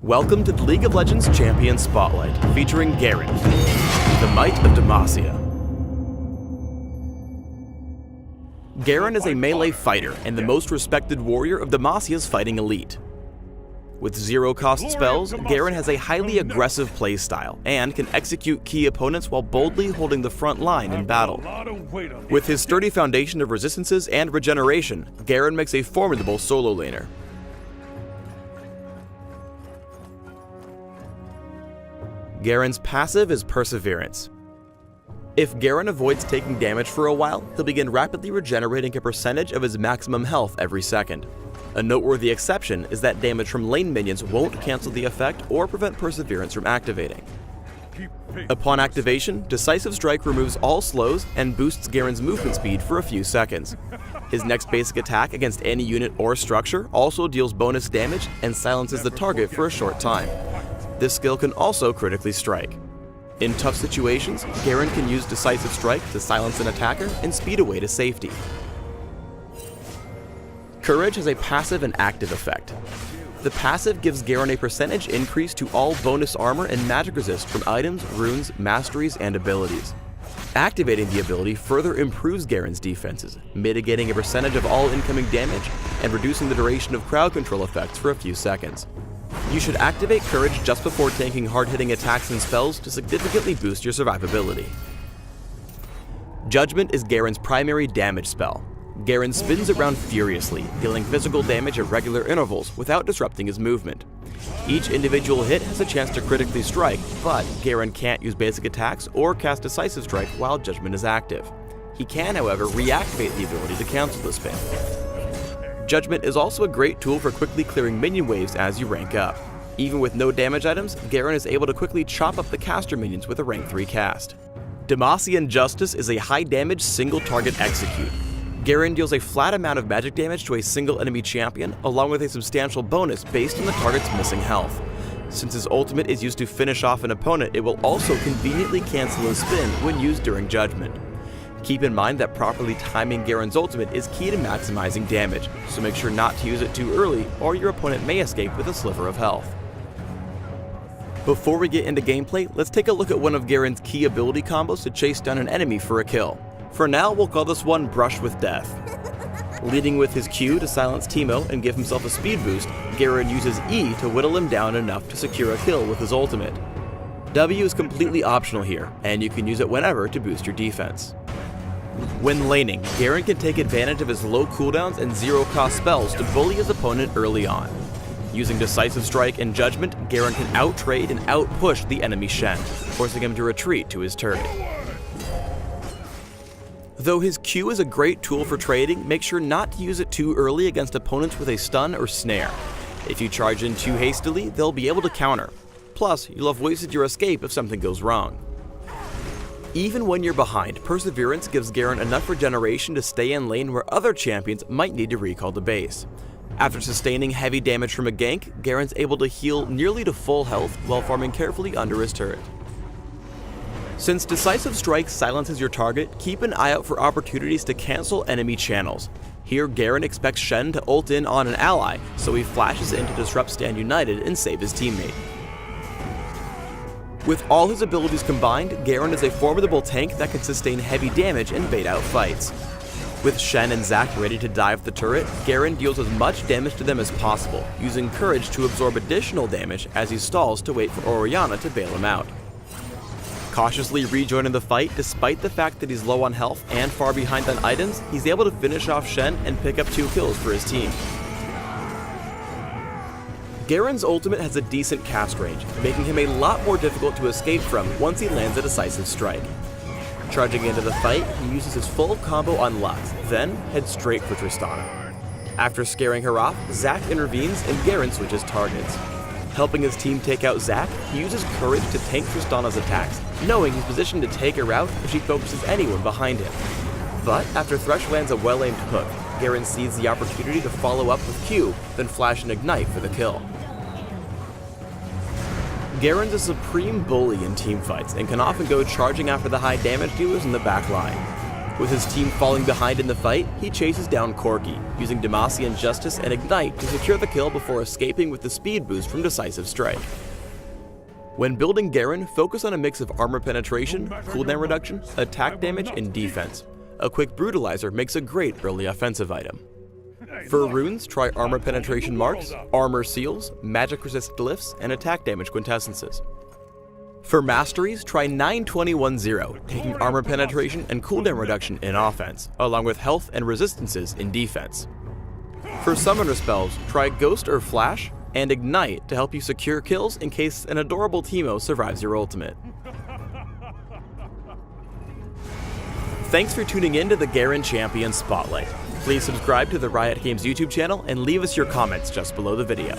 Welcome to the League of Legends Champion Spotlight, featuring Garen, the Might of Demacia. Garen is a melee fighter and the most respected warrior of Demacia's fighting elite. With zero-cost spells, Garen has a highly aggressive playstyle and can execute key opponents while boldly holding the front line in battle. With his sturdy foundation of resistances and regeneration, Garen makes a formidable solo laner. Garen's passive is Perseverance. If Garen avoids taking damage for a while, he'll begin rapidly regenerating a percentage of his maximum health every second. A noteworthy exception is that damage from lane minions won't cancel the effect or prevent Perseverance from activating. Upon activation, Decisive Strike removes all slows and boosts Garen's movement speed for a few seconds. His next basic attack against any unit or structure also deals bonus damage and silences the target for a short time. This skill can also critically strike. In tough situations, Garen can use Decisive Strike to silence an attacker and speed away to safety. Courage has a passive and active effect. The passive gives Garen a percentage increase to all bonus armor and magic resist from items, runes, masteries, and abilities. Activating the ability further improves Garen's defenses, mitigating a percentage of all incoming damage and reducing the duration of crowd control effects for a few seconds. You should activate Courage just before tanking hard-hitting attacks and spells to significantly boost your survivability. Judgment is Garen's primary damage spell. Garen spins around furiously, dealing physical damage at regular intervals without disrupting his movement. Each individual hit has a chance to critically strike, but Garen can't use basic attacks or cast Decisive Strike while Judgment is active. He can, however, reactivate the ability to cancel the spin. Judgment is also a great tool for quickly clearing minion waves as you rank up. Even with no damage items, Garen is able to quickly chop up the caster minions with a rank 3 cast. Demacian Justice is a high-damage single-target execute. Garen deals a flat amount of magic damage to a single enemy champion, along with a substantial bonus based on the target's missing health. Since his ultimate is used to finish off an opponent, it will also conveniently cancel a spin when used during Judgment. Keep in mind that properly timing Garen's ultimate is key to maximizing damage, so make sure not to use it too early or your opponent may escape with a sliver of health. Before we get into gameplay, let's take a look at one of Garen's key ability combos to chase down an enemy for a kill. For now, we'll call this one Brush with Death. Leading with his Q to silence Teemo and give himself a speed boost, Garen uses E to whittle him down enough to secure a kill with his ultimate. W is completely optional here, and you can use it whenever to boost your defense. When laning, Garen can take advantage of his low cooldowns and zero-cost spells to bully his opponent early on. Using Decisive Strike and Judgment, Garen can out-trade and out-push the enemy Shen, forcing him to retreat to his turret. Though his Q is a great tool for trading, make sure not to use it too early against opponents with a stun or snare. If you charge in too hastily, they'll be able to counter. Plus, you'll have wasted your escape if something goes wrong. Even when you're behind, Perseverance gives Garen enough regeneration to stay in lane where other champions might need to recall the base. After sustaining heavy damage from a gank, Garen's able to heal nearly to full health while farming carefully under his turret. Since Decisive Strike silences your target, keep an eye out for opportunities to cancel enemy channels. Here, Garen expects Shen to ult in on an ally, so he flashes in to disrupt Stand United and save his teammate. With all his abilities combined, Garen is a formidable tank that can sustain heavy damage and bait out fights. With Shen and Zac ready to dive the turret, Garen deals as much damage to them as possible, using Courage to absorb additional damage as he stalls to wait for Orianna to bail him out. Cautiously rejoining the fight, despite the fact that he's low on health and far behind on items, he's able to finish off Shen and pick up 2 kills for his team. Garen's ultimate has a decent cast range, making him a lot more difficult to escape from once he lands a Decisive Strike. Charging into the fight, he uses his full combo on Lux, then heads straight for Tristana. After scaring her off, Zac intervenes and Garen switches targets. Helping his team take out Zac, he uses Courage to tank Tristana's attacks, knowing he's positioned to take her out if she focuses anyone behind him. But after Thresh lands a well-aimed hook, Garen sees the opportunity to follow up with Q, then flash and ignite for the kill. Garen's a supreme bully in teamfights and can often go charging after the high damage dealers in the back line. With his team falling behind in the fight, he chases down Corki, using Demacia and Justice and Ignite to secure the kill before escaping with the speed boost from Decisive Strike. When building Garen, focus on a mix of armor penetration, cooldown reduction, attack damage, and defense. A quick brutalizer makes a great early offensive item. For runes, try armor penetration marks, armor seals, magic resist glyphs, and attack damage quintessences. For masteries, try 9-20-1-0, taking armor penetration and cooldown reduction in offense, along with health and resistances in defense. For summoner spells, try Ghost or Flash, and Ignite to help you secure kills in case an adorable Teemo survives your ultimate. Thanks for tuning in to the Garen Champion Spotlight. Please subscribe to the Riot Games YouTube channel and leave us your comments just below the video.